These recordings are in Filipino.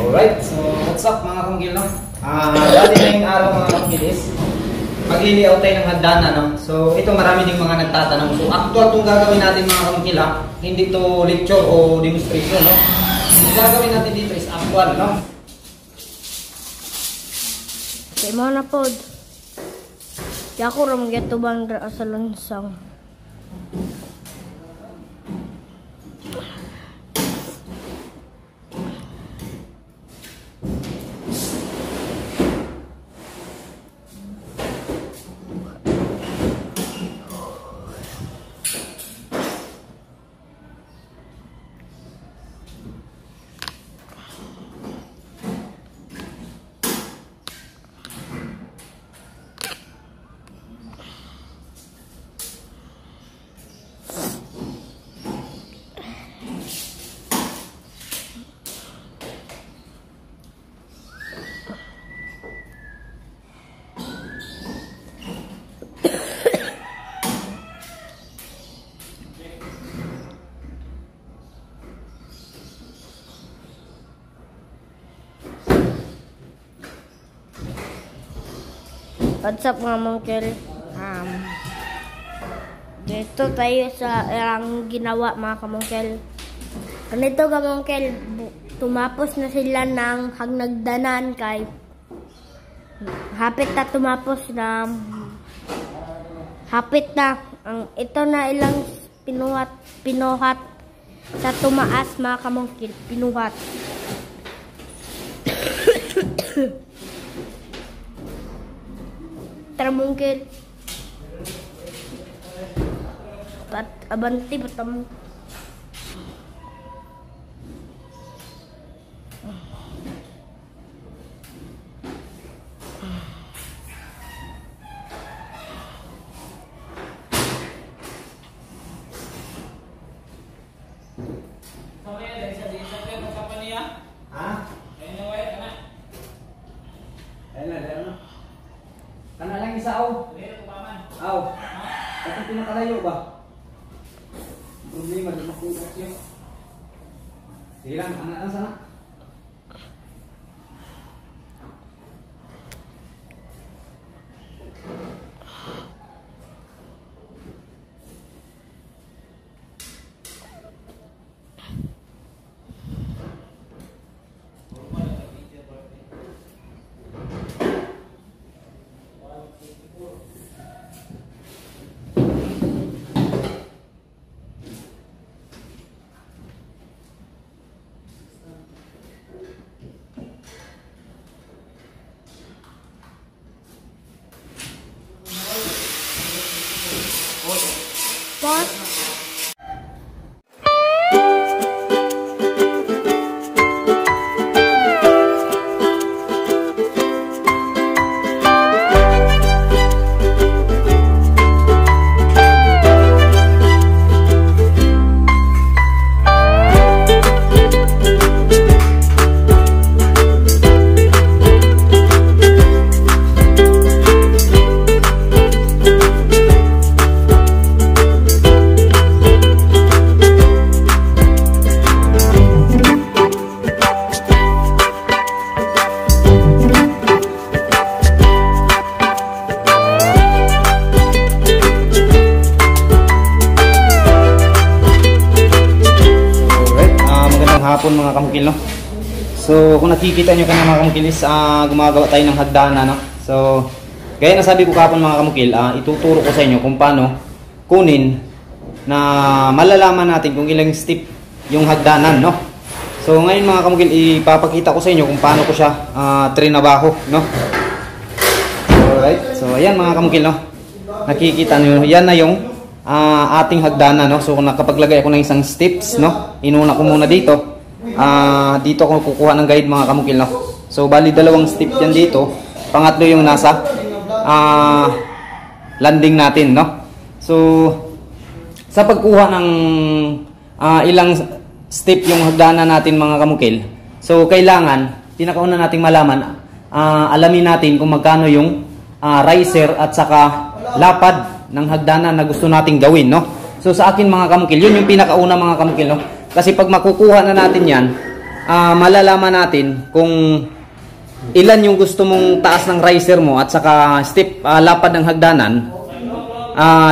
Alright, so what's up mga kamukil, no? Dati ngayong araw mga kamukilis, mag-i-layout tayo ng hagdanan, no? So ito marami ding mga nagtatanong. So actual itong gagawin natin mga kamukil, ha? Hindi to lecture o demonstration, no? Ang gagawin natin dito is actual, no? Okay, mga napod. Kaya ako rin mag-yatubang sa lansang. What's up mga mungkil? Dito tayo sa ang ginawa mga kamungkil. Ganito ka mungkil, tumapos na sila ng hagnagdanan kay hapit na tumapos na ito na ilang pinuhat sa tumaas mga kamungkil, pinuhat. Tara mungkil. Abanti batam. Kana lang isa aw. Aw. Kasi pinakalayo ba? Problema di makuha siya. Sige lang, anak sana. What? Hapon mga kamukil, no? So kung nakikita nyo kanina mga kamukil is gumagawa tayo ng hagdanan, no? So gaya na sabi ko kahapon mga kamukil, ituturo ko sa inyo kung paano kunin na malalaman natin kung ilang step yung hagdanan, no? So ngayon mga kamukil, ipapakita ko sa inyo kung paano ko siya trinabaho, no? Alright, so ayan mga kamukil, no? Nakikita nyo, yan na yung ating hagdanan, no? So kung nakapaglagay ako ng isang steps, no? Inuna ko muna dito. Dito ako kukuha ng guide mga kamukil, no? So bali dalawang step yan dito. Pangatlo yung nasa landing natin, no? So sa pagkuha ng ilang step yung hagdanan natin mga kamukil, so kailangan pinakauna nating malaman, alamin natin kung magkano yung riser at saka lapad ng hagdanan na gusto nating gawin, no? So sa akin mga kamukil, yun yung pinakauna mga kamukil, no? Kasi pag makukuha na natin yan, malalaman natin kung ilan yung gusto mong taas ng riser mo at saka step lapad ng hagdanan.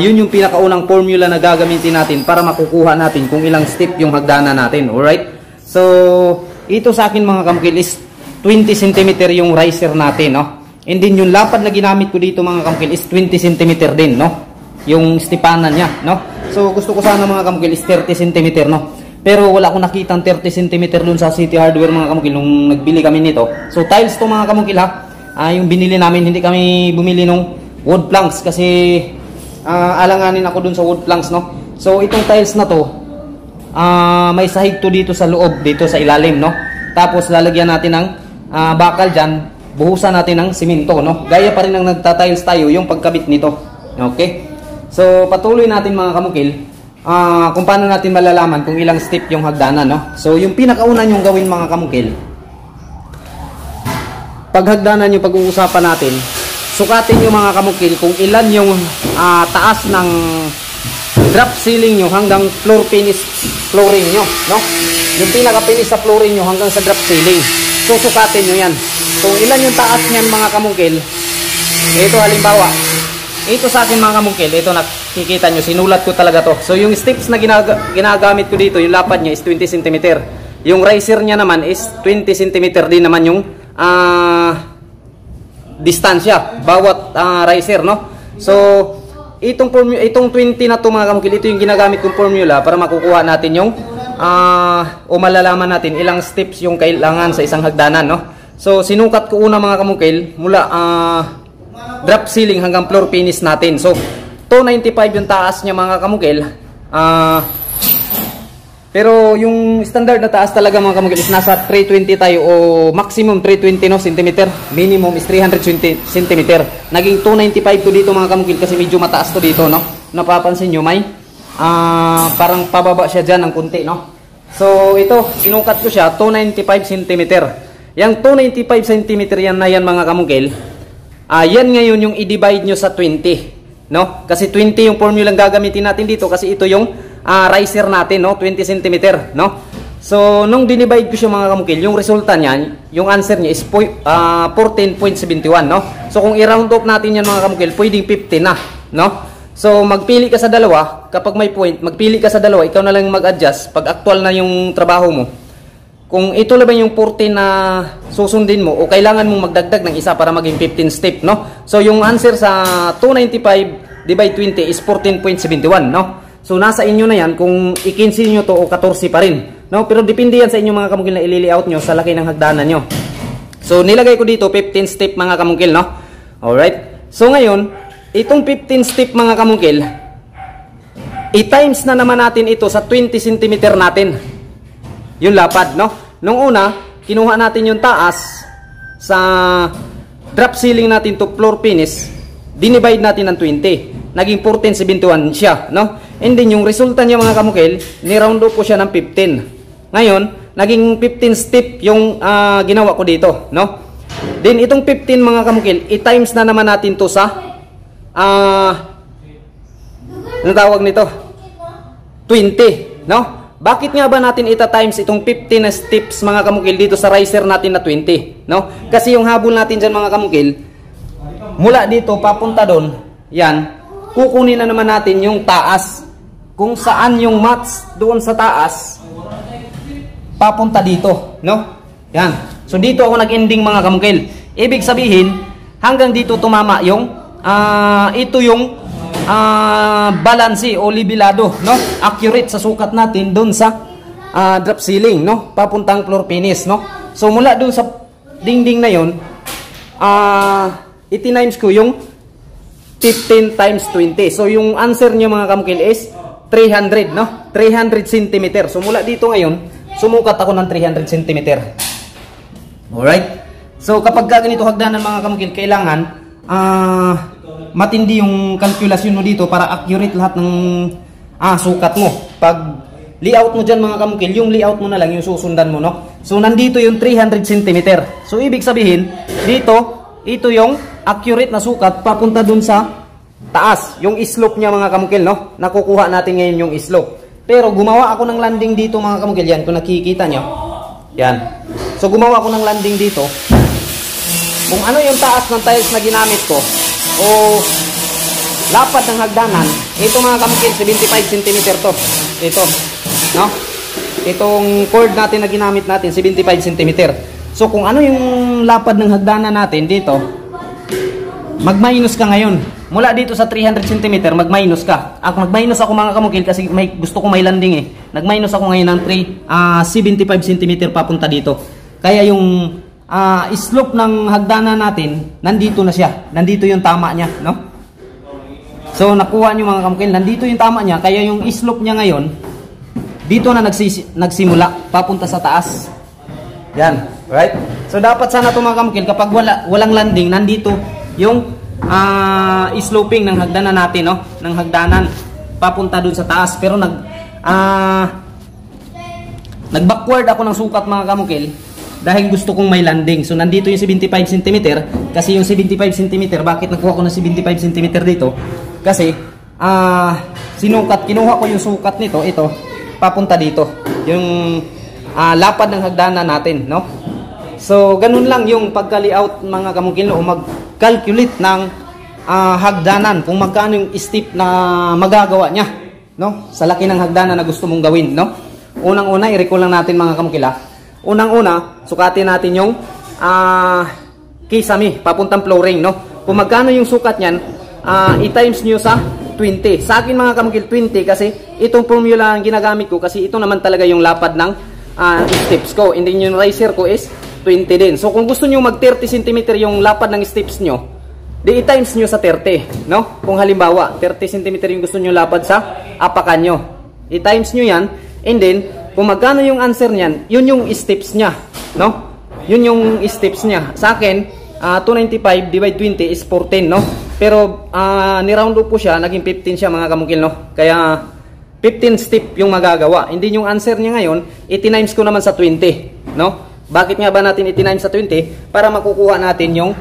Yun yung pinakaunang formula na gagamitin natin para makukuha natin kung ilang step yung hagdanan natin. Alright? So, ito sa akin mga kamukil is 20 cm yung riser natin, no? And then yung lapad na ginamit ko dito mga kamukil is 20 cm din, no? Yung stepanan niya, no? So, gusto ko sana mga kamukil is 30 cm, no? Pero wala akong nakitang 30 cm dun sa City Hardware mga kamukil nung nagbili kami nito. So, tiles to mga kamukil ha. Yung binili namin, hindi kami bumili nung wood planks kasi alanganin ako dun sa wood planks, no? So, itong tiles na to, may sahig to dito sa loob, dito sa ilalim, no? Tapos, lalagyan natin ng bakal dyan, buhusan natin ng simento, no? Gaya pa rin ng nagtatiles tayo yung pagkabit nito. Okay? So, patuloy natin mga kamukil kung paano natin malalaman kung ilang step yung hagdanan, no? So, yung pinakauna nyong gawin mga kamukil, pag hagdanan yung pag-uusapan natin, sukatin nyo mga kamukil kung ilan yung taas ng drop ceiling nyo hanggang floor finish flooring nyo, no? Yung pinaka-finish sa flooring nyo hanggang sa drop ceiling. So, sukatin nyo yan. Kung ilan yung taas nyan mga kamukil, ito halimbawa, ito sa akin mga kamukil, ito nakikita nyo, sinulat ko talaga to. So yung steps na ginagamit ko dito, yung lapad niya is 20 cm. Yung riser niya naman is 20 cm din naman yung distansya bawat riser, no? So itong 20 na to mga kamukil, ito yung ginagamit kong formula para makukuha natin yung o malalaman natin ilang steps yung kailangan sa isang hagdanan, no? So sinukat ko una mga kamukil mula drop ceiling hanggang floor finish natin. So 295 yung taas niya mga kamukil. Pero yung standard na taas talaga mga kamukil is nasa 320 tayo o maximum 320 no centimeter. Minimum is 320 centimeter. Naging 295 to dito mga kamukil kasi medyo mataas to dito, no? Napapansin nyo may parang pababa siya dyan ng kunti, no? So ito, sinukat ko siya 295 centimeter. Yang 295 centimeter yan na yan mga kamukil. Yan ngayon yung i-divide nyo sa 20, no? Kasi 20 yung formula ang gagamitin natin dito kasi ito yung riser natin, no? 20 cm, no? So, nung dinivide ko siya mga kamukil, yung resulta niyan, yung answer niya is 14.71, no? So, kung i-round off natin yan mga kamukil, pwedeng 15 na, no? So, magpili ka sa dalawa, kapag may point, magpili ka sa dalawa, ikaw na lang mag-adjust pag actual na yung trabaho mo. Kung ito lang yung 14 na susundin mo o kailangan mong magdagdag ng isa para maging 15 step, no? So yung answer sa 295 divide 20 is 14.71, no? So nasa inyo na yan kung i-15 nyo to o 14 pa rin, no? Pero depende yan sa inyo mga kamukil na i-layout nyo sa laki ng hagdanan nyo. So nilagay ko dito 15 step mga kamukil, no? Alright. So ngayon, itong 15 step mga kamukil, i-times na naman natin ito sa 20 cm natin. Yung lapad, no? Nung una, kinuha natin yung taas sa drop ceiling natin to floor finish, dinivide natin ng 20. Naging 14.71 siya, no? And then yung resulta niya mga kamukil, ni-round up ko siya ng 15. Ngayon, naging 15 step yung ginawa ko dito, no? Then itong 15 mga kamukil, i-times na naman natin to sa ano tawag nito? 20, no? Bakit nga ba natin ita-times itong 15 na steps mga kamukil dito sa riser natin na 20, no? Kasi yung habol natin dyan mga kamukil, mula dito papunta doon, yan, kukunin na naman natin yung taas. Kung saan yung match doon sa taas, papunta dito, no? Yan. So dito ako nag-ending mga kamukil. Ibig sabihin, hanggang dito tumama yung, ito yung balansi o libilado, no? Accurate sa sukat natin doon sa drop ceiling, no? Papuntang floor finish, no? So mula doon sa dingding na yon, iti-times ko yung 15 times 20. So yung answer niyo mga kamukil is 300, no? 300 cm. So mula dito ngayon, sumukat ako ng 300 cm. Alright? So kapag ganito hagdanan mga kamukil, kailangan matindi yung kalkulasyon mo dito para accurate lahat ng sukat mo. Pag layout mo dyan mga kamukil, yung layout mo na lang yung susundan mo, no? So nandito yung 300 cm. So ibig sabihin, dito, ito yung accurate na sukat papunta dun sa taas. Yung slope niya mga kamukil, no? Nakukuha natin ngayon yung slope. Pero gumawa ako ng landing dito mga kamukil, yan kung nakikita nyo. Yan. So gumawa ko ng landing dito. Kung ano yung taas ng tiles na ginamit ko o lapad ng hagdanan, ito mga kamukil, 75 cm to. Ito, no? Itong cord natin na ginamit natin, 75 cm. So kung ano yung lapad ng hagdanan natin dito, mag-minus ka ngayon. Mula dito sa 300 cm, mag-minus ka. Mag-minus ako mga kamukil kasi gusto ko may landing eh. Nag-minus ako ngayon ng 75 cm papunta dito. Kaya yung slope ng hagdanan natin, nandito na siya. Nandito yung tama niya, no? So nakuha nyo mga kamukil, nandito yung tama niya. Kaya yung slope niya ngayon, dito na nagsimula, papunta sa taas. Yan, right? So dapat sana ito mga kamukil, kapag walang landing, nandito yung sloping ng hagdanan natin, no? Ng hagdanan, papunta dun sa taas. Pero nag-backward ako ng sukat mga kamukil, dahil gusto kong may landing. So nandito yung 75 cm, kasi yung 75 cm, bakit nakuha ko ng 75 cm dito? Kasi kinuha ko yung sukat nito, ito, papunta dito, yung lapad ng hagdanan natin, no? So ganun lang yung pagka-layout mga kamukil, o mag-calculate ng hagdanan, kung magkano yung step na magagawa niya, no? Sa laki ng hagdanan na gusto mong gawin, no? Unang-una, i-recall lang natin mga kamukil. Unang-una, sukatin natin yung kisame, papuntang flooring, no? Kung magkano yung sukat niyan, i-times nyo sa 20. Sa akin mga kamukil, 20 kasi itong formula ang ginagamit ko, kasi ito naman talaga yung lapad ng steps ko. And then yung riser ko is 20 din. So kung gusto nyo mag 30 cm yung lapad ng steps nyo, di i-times nyo sa 30, no? Kung halimbawa 30 cm yung gusto nyo lapad sa apakan nyo, i-times nyo yan. And then kung magkano yung answer nyan, yun yung steps nya, no? Yun yung steps nya. Sa akin 295 divide 20 is 14, no? Pero ni-round up po siya, naging 15 siya mga kamukil, no? Kaya 15 step yung magagawa. Hindi yung answer niya ngayon, iti-times ko naman sa 20, no? Bakit nga ba natin iti-times sa 20? Para makukuha natin yung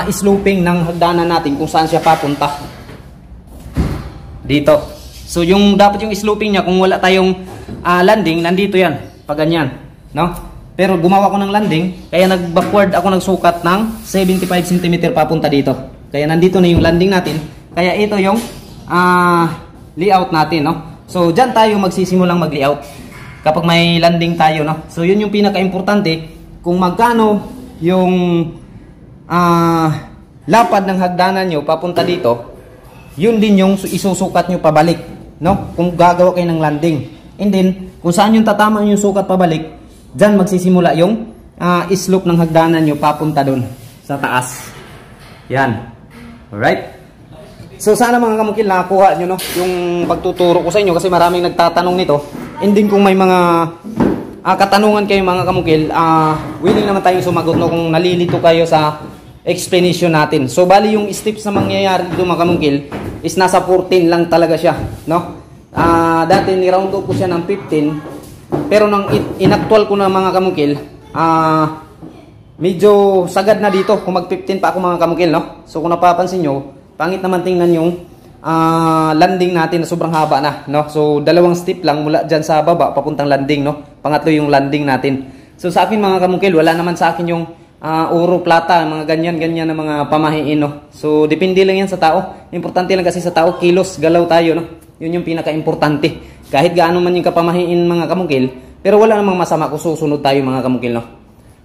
sloping ng hagdanan natin, kung saan siya papunta. Dito. So yung dapat yung sloping niya, kung wala tayong landing, nandito yan, pag ganyan, no? Pero gumawa ko ng landing, kaya nag-backward ako nagsukat ng 75 cm papunta dito. Kaya nandito na yung landing natin. Kaya ito yung layout natin, no? So dyan tayo magsisimulang mag-layout kapag may landing tayo, no? So yun yung pinaka-importante, kung magkano yung lapad ng hagdanan nyo papunta dito, yun din yung isusukat nyo pabalik, no? Kung gagawa kayo ng landing. And then kung saan yung tatama yung sukat pabalik, dyan magsisimula yung slope ng hagdanan nyo papunta dun sa taas. Yan. Alright? So sana mga kamukil, nakakuha nyo, no, yung pagtuturo ko sa inyo, kasi maraming nagtatanong nito. And then kung may mga katanungan kayo mga kamukil, willing naman tayong sumagot, no, kung nalilito kayo sa explanation natin. So bali yung steps na mangyayari dito mga kamukil is nasa 14 lang talaga siya, no? Dati ni-round up ko siya ng 15, pero nang inactual ko na mga kamukil, medyo sagad na dito kung mag 15 pa ako mga kamukil, no? So kung napapansin nyo, pangit naman tingnan yung landing natin na sobrang haba na, no? So dalawang step lang mula dyan sa baba papuntang landing, no? Pangatlo yung landing natin. So sa akin mga kamukil, wala naman sa akin yung oro, plata, mga ganyan na mga pamahiin, no? So depende lang yan sa tao. Importante lang kasi sa tao, kilos, galaw tayo, no? Yun yung pinaka-importante. Kahit gaano man yung kapamahiin mga kamukil, pero wala namang masama kung susunod tayo mga kamukil, no?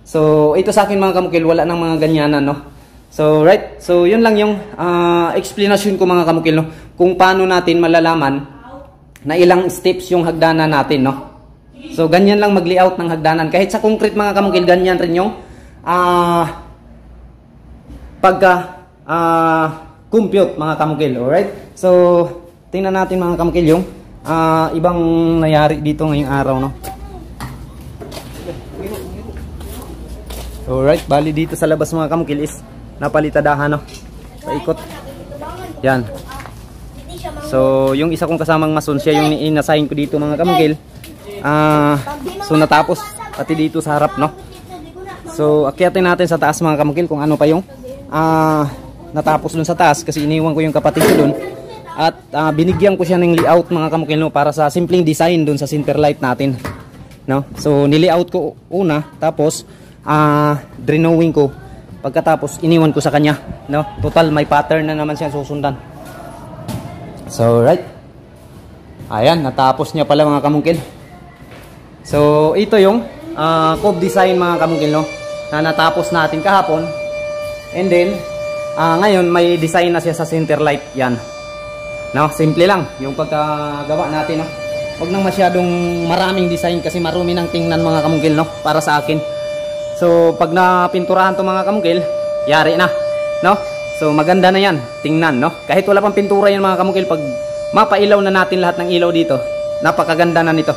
So ito sa akin mga kamukil, wala nang mga ganyanan, no? So right, so yun lang yung explanation ko mga kamukil, no? Kung paano natin malalaman na ilang steps yung hagdanan natin, no? So ganyan lang mag-layout ng hagdanan. Kahit sa concrete mga kamukil, ganyan rin yung compute mga kamukil. Alright, so tingnan natin mga kamukil yung ibang nangyari dito ngayong araw, no? Alright, bali dito sa labas mga kamukil is napalitadahan, no? Paikot. Yan. So yung isa kong kasamang mason, siya yung inassign ko dito mga kamukil. So natapos pati dito sa harap, no? So akyatin natin sa taas mga kamukil kung ano pa yung natapos dun sa taas, kasi iniwan ko yung kapatid ko dun. At binigyan ko siya ng layout mga kamukil, no, para sa simpleng design dun sa center light natin no? So nili-out ko una, tapos drenowing ko. Pagkatapos iniwan ko sa kanya, no? Total may pattern na naman siya susundan. So right. Ayan, natapos niya pala mga kamungkil. So ito yung cove design mga kamungkil, no? Na natapos natin kahapon. And then ngayon may design na siya sa center light. Yan. No, simple lang yung pagkagawa natin, no? Huwag nang masyadong maraming design kasi marumi nang tingnan mga kamungkil, no? Para sa akin. So pag napinturahan to mga kamungkil, yari na, no? So maganda na yan tingnan, no? Kahit wala pang pintura yan mga kamungkil, pag mapailaw na natin lahat ng ilaw dito, napakaganda na nito.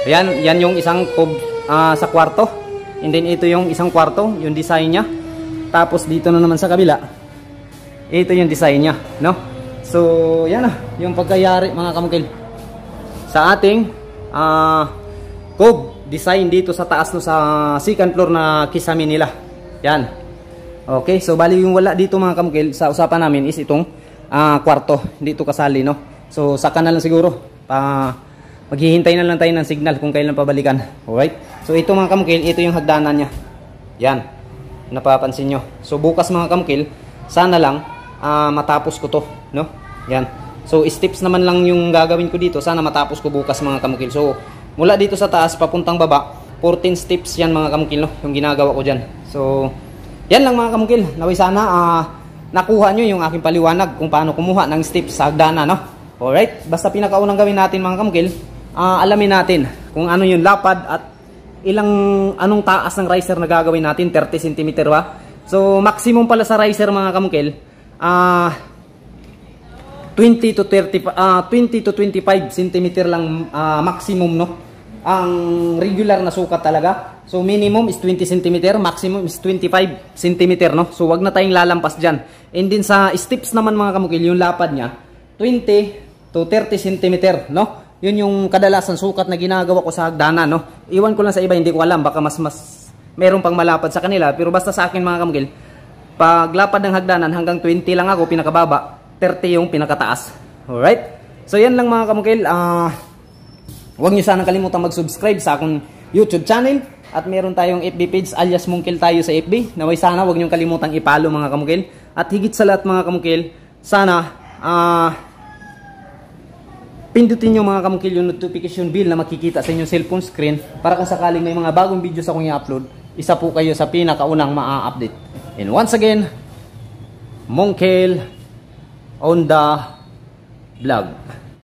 Ayan, yan yung isang cove sa kwarto. And then ito yung isang kwarto, yung design niya. Tapos dito na naman sa kabila, ito yung design niya, no? So yan na yung pagkayari mga kamungkil sa ating cove design dito sa taas, no, sa second floor na kisame nila. Yan. Okay, so bali yung wala dito mga kamungkil sa usapan namin is itong kwarto, dito kasali, no? So saka na lang siguro, maghihintay na lang tayo ng signal kung kailan pabalikan. Alright, so ito mga kamungkil, ito yung hagdanan niya. Yan, napapansin nyo. So bukas mga kamungkil, sana lang matapos ko to, no? Yan, so steps naman lang yung gagawin ko dito. Sana matapos ko bukas mga kamungkil. So mula dito sa taas papuntang baba, 14 steps yan mga kamungkil, no? Yung ginagawa ko dyan. So yan lang mga kamungkil. Naway sana nakuha nyo yung aking paliwanag kung paano kumuha ng steps sa hagdanan, no? Alright, basta pinakaunang gawin natin mga kamungkil, alamin natin kung ano yung lapad at anong taas ng riser na gagawin natin. 30 cm ba? So maximum pala sa riser mga kamungkil, 20 to 25 cm lang maximum, no? Ang regular na sukat talaga. So minimum is 20 cm, maximum is 25 cm, no? So wag na tayong lalampas diyan. And din sa steps naman mga kamungkil, yung lapad niya 20 to 30 cm, no? Yun yung kadalasan sukat na ginagawa ko sa hagdanan, no? Iwan ko lang sa iba, hindi ko alam, baka mas meron pang malapad sa kanila, pero basta sa akin mga kamungkil, pag lapad ng hagdanan hanggang 20 lang ako pinakababa, 30 yung pinakataas. Alright? So yan lang mga kamungkil. Huwag nyo sanang kalimutan mag-subscribe sa akong YouTube channel. At meron tayong FB page alias Mungkil tayo sa FB. Naway sana huwag nyo kalimutan i-follow mga kamungkil. At higit sa lahat mga kamungkil, sana pindutin nyo mga kamungkil yung notification bell na makikita sa inyong cellphone screen para kung sakaling may mga bagong videos akong i-upload, isa po kayo sa pinakaunang ma-update. And once again, Mungkil on the vlog.